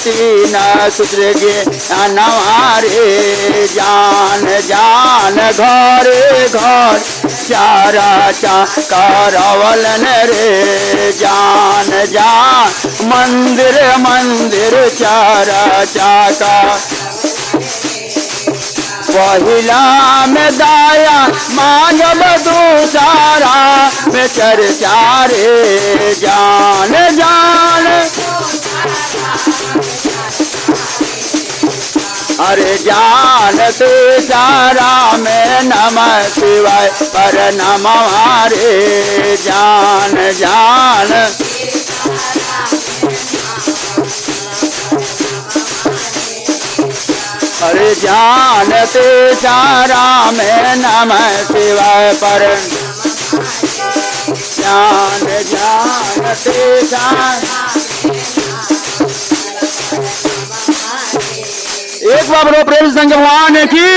तीन सूत्र के नवारे जान जान घरे घर चारा करवलन रे जान जान मंदिर मंदिर चारा चाका पहिला में दाया मांगब दूसरा में चर्चा रे जान जान अरे जान तीसरा में नमः शिवाय पर नमः रे जान जान अरे जान तीसरा में नमः शिवाय पर जान जान तीसरा एक बार प्रेम संग भगवान की